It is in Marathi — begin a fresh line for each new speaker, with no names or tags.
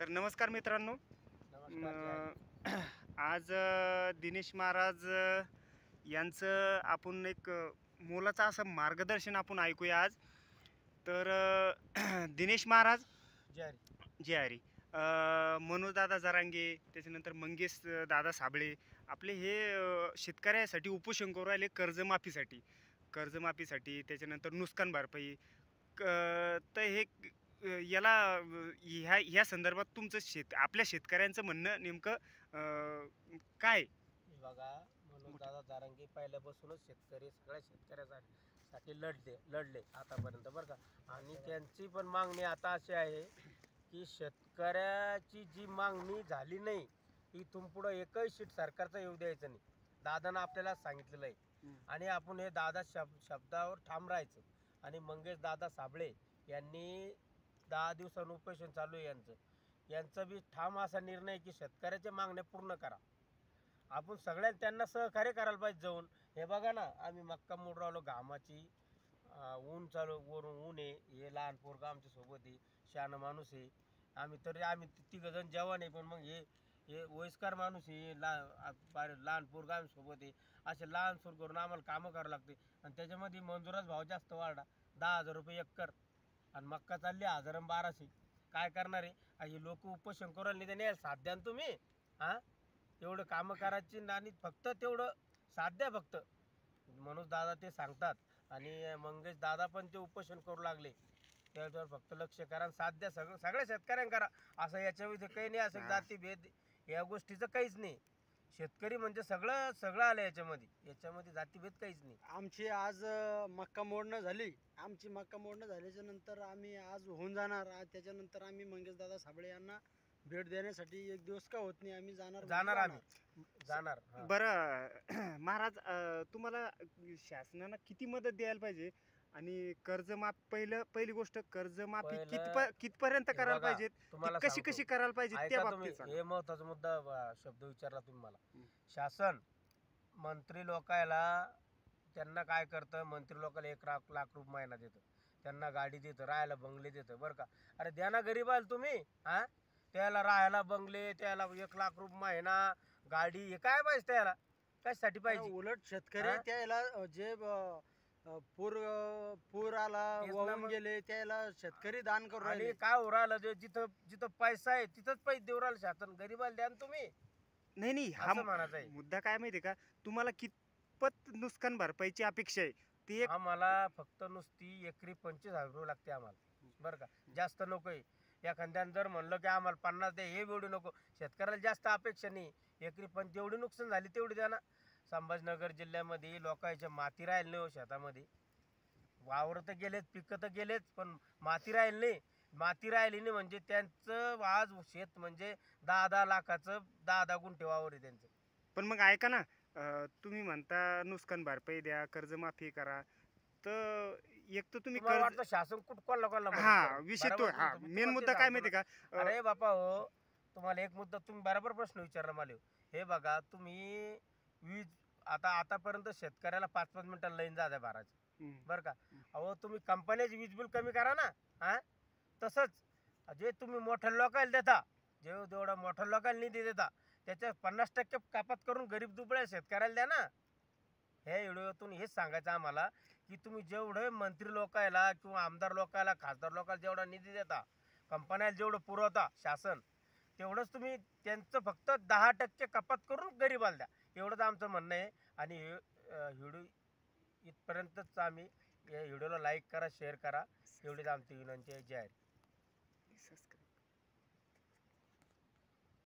तर नमस्कार मित्रांनो. आज दिनेश महाराज यांचं आपण एक मोलाचं असं मार्गदर्शन आपण ऐकूया आज. तर दिनेश महाराज
जय
जे हरी, मनोजदादा जरांगे, त्याच्यानंतर मंगेश दादा साबळे, आपले हे शेतकऱ्यासाठी उपोषण करू राहिले कर्जमाफीसाठी, त्याच्यानंतर नुकसान भरपाई. तर हे याला ह्या संदर्भात तुमचं आपल्या शेतकऱ्यांचं म्हणणं नेमकं काय?
बघा, म्हणून दादा जारंगी पहिल्यापासूनच सगळ्या शेतकऱ्यासाठी लढले आतापर्यंत बरं का. आणि त्यांची पण मागणी आता अशी आहे की शेतकऱ्याची जी मागणी झाली नाही इथून पुढे एकही शीट सरकारचा येऊ द्यायचं नाही. दादानं आपल्याला सांगितलेलं आहे आणि आपण हे दादा शब्दावर ठाम राहायचं. आणि मंगेश दादा साबळे यांनी 10 दिवसांनी उपोषण चालू आहे यांचं बी ठाम असा निर्णय की शेतकऱ्याच्या मागण्या पूर्ण करा. आपण सगळ्यांनी त्यांना सहकार्य करायला पाहिजे जाऊन. हे बघा ना, आम्ही मक्का मोड राहिलो घामाची, ऊन चालू, वरून ऊन आहे, हे लहान पोरगा आमच्या सोबत आहे, शहाणा माणूस आहे. आम्ही तिघजण जवान आहे, पण मग हे वयस्कर माणूस आहे, लहान पोरगा आम्ही सोबत आहे. असे लहान सूर करून आम्हाला कामं करावं लागते. आणि त्याच्यामध्ये मंजुराचा भाव जास्त वाढला, 10,000 रुपये एकर, आणि मक्का चालली 1000 आणि 1200. काय करणार आहे? हे लोक उपोषण करून नाही त्याने साथ द्या तुम्ही. हां, तेवढं कामं करायची आणि फक्त तेवढं साध्या फक्त मनोज दादा ते सांगतात. आणि मंगेश दादा पण ते उपोषण करू लागले. त्याच्यावर फक्त लक्ष करा, साध्या सगळ्या शेतकऱ्यांना करा. असं याच्यामध्ये काही नाही, असं जातीभेद या गोष्टीचं काहीच नाही. शेतकरी म्हणजे सगळं आलं याच्यामध्ये जातीभेद काहीच नाही.
आमची आज मक्का मोडणं झाली. आमची मक्का मोडणं झाल्याच्या नंतर आम्ही आज होऊन जाणार. त्याच्यानंतर आम्ही मंगेश दादा साबळे यांना भेट देण्यासाठी एक दिवस का होत नाही आम्ही जाणार.
आम्ही जाणार.
बरं महाराज, तुम्हाला शासनानं किती मदत द्यायला पाहिजे? आणि पहिली गोष्ट, कर्जमाफी कितपर्यंत करायला पाहिजे,
तुम्हाला
कशी करायला पाहिजे त्या बाबतीत
हे महत्वाचा मुद्दा शब्द विचारला तुम्ही मला. शासन मंत्री लोकायला त्यांना काय करतं, मंत्री लोकांना 1 लाख रुपये महिना देतं, त्यांना गाडी देतं, राहायला बंगले देतं बरं का. अरे द्या ना गरीबाला तुम्ही. हां, त्याला राहायला बंगले, त्याला 1 लाख रुपये महिना, गाडी, हे काय पाहिजे त्याला? कशासाठी पाहिजे?
उलट शेतकरी त्याला जे पूर आला, वाहून गेले, त्याला शेतकरी दान करू
आणि
राहिले.
काय उराला जिथं पैसा आहे तिथंच पैसे देऊ राहिले शासन. गरीबाला द्या ना तुम्ही.
नाही, हा
म्हणायचं आहे.
मुद्दा काय माहिती का, तुम्हाला कितपत नुकसान भरपाईची अपेक्षा आहे ती
आम्हाला फक्त नुसती एकरी 25,000 रुपये लागते आम्हाला बरं का. जास्त नको आहे. एखाद्यानं जर म्हणलं की आम्हाला 50 द्या, हे एवढी नको. शेतकऱ्याला जास्त अपेक्षा नाही. एकरी पण जेवढी नुकसान झाली तेवढी द्या ना. संभाजीनगर जिल्ह्यामध्ये लोकांच्या माती राहील नाही हो शेतामध्ये. वावर तर गेलेच, पिकं तर गेलेच, पण माती राहील नाही. माती राहिली नाही म्हणजे त्यांचं आज शेत म्हणजे 10-10 लाखाचं 10-10 गुंठे वावर आहे त्यांचं.
पण मग ऐका ना, तुम्ही म्हणता नुकसान भरपाई द्या, कर्जमाफी करा, तर एक तर तुम्ही
वाटतं शासन कोणाला
हा विषय तो, हा मेन मुद्दा काय माहिती का.
अरे बापा हो, तुम्हाला एक मुद्दा, तुम्ही बरोबर प्रश्न विचारला मला. हे बघा, तुम्ही वीज आतापर्यंत शेतकऱ्याला 5-5 मिनिटाला लाईन जाते भरायची बरं का. अहो, तुम्ही कंपन्याची वीज बिल कमी करा ना. हां, तसंच जे तुम्ही मोठ्या लोकांना देता, जेवढा मोठ्या लोकांना निधी देता, त्याच्या 50% कपात करून गरीब दुबळ्या शेतकऱ्याला द्या ना. ह्या व्हिडिओतून हेच सांगायचं आम्हाला की तुम्ही जेवढे मंत्री लोकायला किंवा आमदार लोकायला, खासदार लोकांना जेवढा निधी देता, कंपन्याला जेवढं पुरवता शासन, तेवढंच तुम्ही त्यांचं फक्त 10% कपात करून गरीबाला द्या. एवढंच आमचं म्हणणं आहे. आणि व्हिडिओ इथपर्यंतच. आम्ही या व्हिडिओला लाईक करा, शेअर करा, एवढीच आमची विनंती आहे. जय.